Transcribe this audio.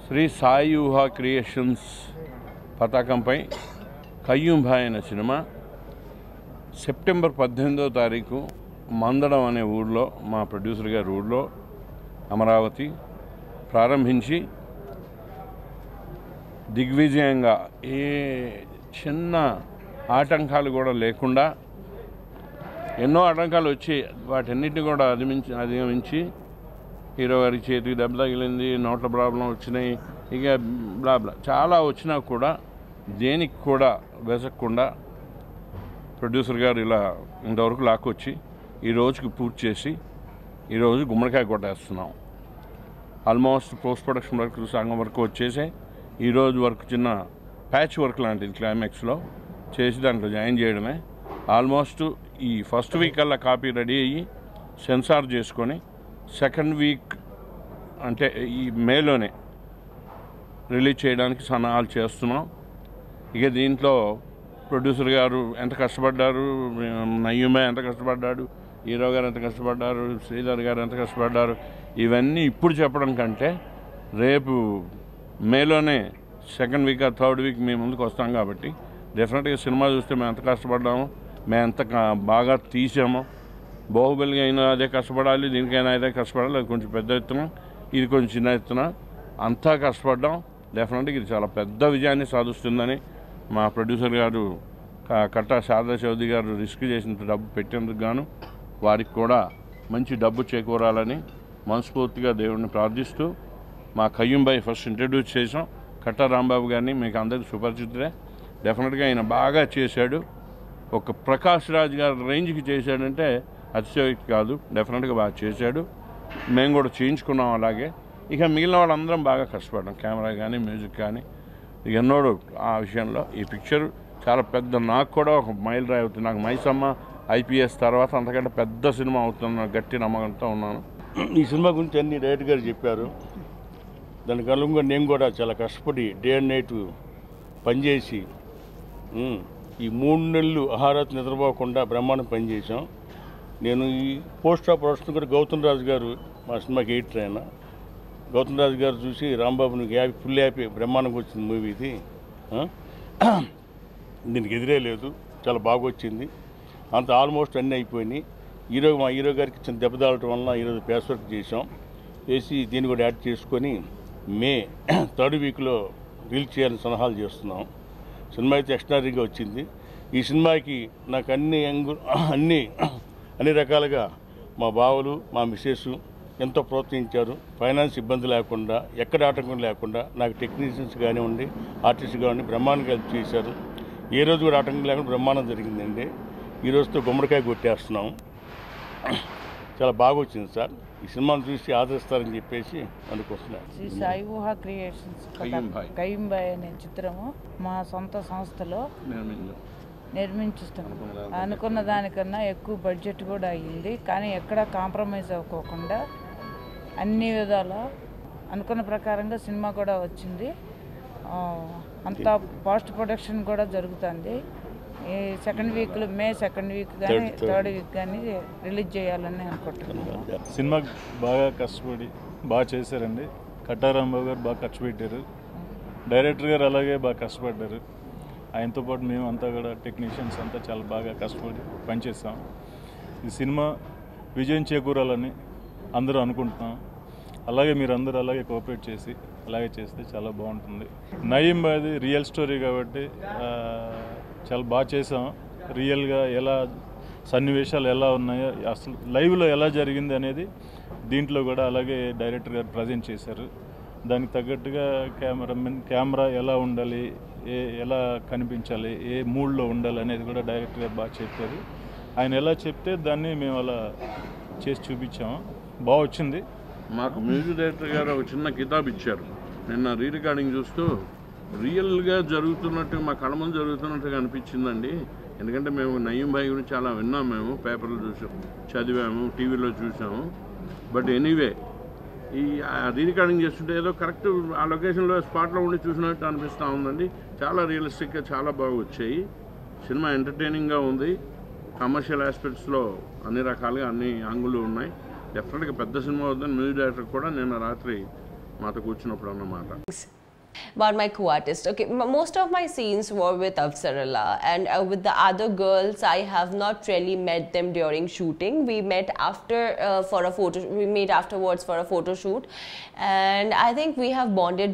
శ్రీ సాయి ఊహా క్రియేషన్స్ పతాకంపై కయ్యూం భాయ్ అనే సినిమా సెప్టెంబర్ 18వ తారీఖు మందడం అనే ఊళ్ళో మా ప్రొడ్యూసర్ గారి ఊళ్ళో అమరావతి ప్రారంభించి దిగ్విజయంగా ఏ చిన్న ఆటంకాలు కూడా లేకుండా ఎన్నో ఆటంకాలు వచ్చి వాటన్నిటిని కూడా అధిగమించి హీరో గారి చేతికి దెబ్బ తగిలింది, నోట్ల ప్రాబ్లం వచ్చినాయి, ఇక బ్లా చాలా వచ్చినా కూడా దేనికి కూడా వెసక్కుండా ప్రొడ్యూసర్ గారు ఇలా ఇంతవరకు లాక్కొచ్చి ఈ రోజుకి పూర్తి చేసి ఈరోజు గుమ్మడికాయ కొట్టేస్తున్నాం. ఆల్మోస్ట్ పోస్ట్ ప్రొడక్షన్ వర్క్ సగం వరకు వచ్చేసాయి. ఈరోజు వరకు చిన్న ప్యాచ్ వర్క్ లాంటిది క్లైమాక్స్లో చేసి దాంట్లో జాయిన్ చేయడమే. ఆల్మోస్ట్ ఈ ఫస్ట్ వీక్ కల్లా కాపీ రెడీ అయ్యి సెన్సార్ చేసుకొని సెకండ్ వీక్ అంటే ఈ మేలోనే రిలీజ్ చేయడానికి సన్నాహాలు చేస్తున్నాం. ఇక దీంట్లో ప్రొడ్యూసర్ గారు ఎంత కష్టపడ్డారు, నయ్యూమే ఎంత కష్టపడ్డాడు, హీరో గారు ఎంత కష్టపడ్డారు, శ్రీధర్ గారు ఎంత కష్టపడ్డారు, ఇవన్నీ ఇప్పుడు చెప్పడం కంటే రేపు మేలోనే సెకండ్ వీక్ థర్డ్ వీక్ మేము ముందుకు వస్తాం కాబట్టి డెఫినెట్గా సినిమా చూస్తే మేము ఎంత కష్టపడ్డామో, మేము ఎంత బాగా తీసామో. బాహుబలిగా అయినా అదే కష్టపడాలి, దీనికైనా అదే కష్టపడాలి. అది కొంచెం పెద్ద ఎత్తున, ఇది కొంచెం చిన్న ఎత్తున అంతా కష్టపడ్డాం. డెఫినెట్గా ఇది చాలా పెద్ద విజయాన్ని సాధిస్తుందని మా ప్రొడ్యూసర్ గారు కట్టా శారదా చౌదరి గారు రిస్క్ చేసినంత డబ్బు పెట్టేందుకు గాను వారికి కూడా మంచి డబ్బు చేకూరాలని మనస్ఫూర్తిగా దేవుడిని ప్రార్థిస్తూ మా కయ్యూం భాయ్ ఫస్ట్ ఇంట్రడ్యూస్ చేసాం. కట్టా రాంబాబు గారిని మీకు అందరికీ సుపరిచితులే. డెఫినెట్గా ఆయన బాగా చేశాడు. ఒక ప్రకాష్ రాజ్ గారి రేంజ్కి చేశాడంటే అతిశయోక్తి కాదు. డెఫినెట్గా బాగా చేశాడు. మేము కూడా చేయించుకున్నాం అలాగే. ఇక మిగిలిన వాళ్ళందరం బాగా కష్టపడ్డాం, కెమెరా కానీ మ్యూజిక్ కానీ. ఇక ఎన్నోడు ఆ విషయంలో ఈ పిక్చర్ చాలా పెద్ద, నాకు కూడా ఒక మైల్ రాయి అవుతుంది. నాకు మైసమ్మ ఐపీఎస్ తర్వాత అంతకంటే పెద్ద సినిమా అవుతున్న గట్టి నమ్మకంతో ఉన్నాను. ఈ సినిమా గురించి అన్ని డైరెక్టర్ గారు చెప్పారు. దానికి అనుగుణంగా నేను కూడా చాలా కష్టపడి డే అండ్ నైట్ పనిచేసి ఈ 3 నెలలు ఆహారాలు నిద్రపోకుండా బ్రహ్మాండం పనిచేసాం. నేను ఈ పోస్ట్ ఆఫ్ ప్రొడక్షన్ కూడా గౌతమ్ రాజు గారు మా సినిమాకి ఎడిటర్ ఆయన. గౌతమ్ రాజు గారు చూసి రాంబాబు నీకు ఫుల్ హ్యాపీ, బ్రహ్మాండంగా వచ్చింది మూవీ ఇది, దీనికి ఎదురే లేదు, చాలా బాగా వచ్చింది, అంత ఆల్మోస్ట్ అన్నీ అయిపోయినాయి. మా హీరో గారికి చిన్న దెబ్బ తాగటం వలన ఈరోజు పేస్ వర్క్ చేసాం. చేసి దీన్ని కూడా యాడ్ చేసుకొని మే 3rd వీక్లో రిలీజ్ చేయాలని సలహాలు చేస్తున్నాం. సినిమా అయితే ఎక్స్ట్రాడనరీగా వచ్చింది. ఈ సినిమాకి నాకు అన్ని రకాలుగా మా బావలు, మా మిస్సెస్ ఎంతో ప్రోత్సహించారు. ఫైనాన్స్ ఇబ్బంది లేకుండా, ఎక్కడ ఆటంకం లేకుండా నాకు టెక్నీషియన్స్ కానివ్వండి, ఆర్టిస్ట్ కానివ్వండి బ్రహ్మాండంగా హెల్ప్ చేశారు. ఏ రోజు కూడా ఆటంకం లేకుండా బ్రహ్మాండం జరిగిందండి. ఈ రోజుతో గుమ్మడికాయ కొట్టేస్తున్నాం. చాలా బాగా వచ్చింది సార్. ఈ సినిమాను చూసి ఆదరిస్తారని చెప్పేసి అనుకుంటున్నాను. శ్రీ సాయి ఊహా క్రియేషన్స్ కయ్యూం భాయ్ అనే చిత్రము మా సొంత సంస్థలో నిర్మించుస్తాం. అనుకున్న దానికన్నా ఎక్కువ బడ్జెట్ కూడా అయ్యింది. కానీ ఎక్కడా కాంప్రమైజ్ అవ్వకోకుండా అన్ని విధాల అనుకున్న ప్రకారంగా సినిమా కూడా వచ్చింది. అంతా పోస్ట్ ప్రొడక్షన్ కూడా జరుగుతుంది. ఈ సెకండ్ వీక్లో మే సెకండ్ వీక్ కానీ థర్డ్ వీక్ కానీ రిలీజ్ చేయాలని అనుకుంటున్నాను. సినిమా బాగా కష్టపడి బాగా చేశారండి. కట్టా రాంబాబు గారు బాగా ఖర్చు పెట్టారు. డైరెక్టర్ గారు అలాగే బాగా కష్టపడ్డారు. ఆయనతో పాటు మేము అంతా కూడా టెక్నీషియన్స్ అంతా చాలా బాగా కష్టపడి పనిచేస్తాం. ఈ సినిమా విజయం చేకూరాలని అందరూ అనుకుంటున్నాం. అలాగే మీరు అందరూ అలాగే కోఆపరేట్ చేసి అలాగే చేస్తే చాలా బాగుంటుంది. నయీం భాయ్ది రియల్ స్టోరీ కాబట్టి చాలా బాగా చేసాం. రియల్గా ఎలా సన్నివేశాలు ఎలా ఉన్నాయో, అసలు లైవ్లో ఎలా జరిగింది అనేది దీంట్లో కూడా అలాగే డైరెక్టర్ గారు ప్రజెంట్ చేశారు. దానికి తగ్గట్టుగా కెమెరా ఎలా ఉండాలి, ఎలా కనిపించాలి, ఏ మూడ్లో ఉండాలి అనేది కూడా డైరెక్టర్ గారు బాగా చెప్పారు. ఆయన ఎలా చెప్తే దాన్ని మేము అలా చేసి చూపించాము. బాగా వచ్చింది. మాకు మ్యూజిక్ డైరెక్టర్ గారు ఒక చిన్న కితాబ్ ఇచ్చారు. నిన్న రీ రికార్డింగ్ చూస్తూ రియల్గా జరుగుతున్నట్టు, మా కళ్ళ ముందు జరుగుతున్నట్టుగా అనిపించిందండి. ఎందుకంటే మేము నయీం భాయ్ గురించి చాలా విన్నాం, మేము పేపర్లో చూసాం, చదివాము, టీవీలో చూసాము. బట్ ఎనీవే ఈ రీ రికార్డింగ్ చేస్తుంటే ఏదో కరెక్ట్ ఆ లొకేషన్లో స్పాట్లో ఉండి చూసినట్టు అనిపిస్తూ ఉందండి. చాలా రియలిస్టిక్గా చాలా బాగా వచ్చాయి. సినిమా ఎంటర్టైనింగ్గా ఉంది. కమర్షియల్ ఆస్పెక్ట్స్లో అన్ని రకాలుగా అన్ని యాంగులు ఉన్నాయి. డెఫినెట్గా పెద్ద సినిమా అవుతుందని మ్యూజిక్ డైరెక్టర్ కూడా నిన్న రాత్రి మాతో కూర్చున్నప్పుడు అన్నమాట. About my co-artist. Okay, most of my scenes were with Avsarala, and with the other girls, I have not really met them during shooting. We met after we met afterwards for a photo shoot, and I think we have bonded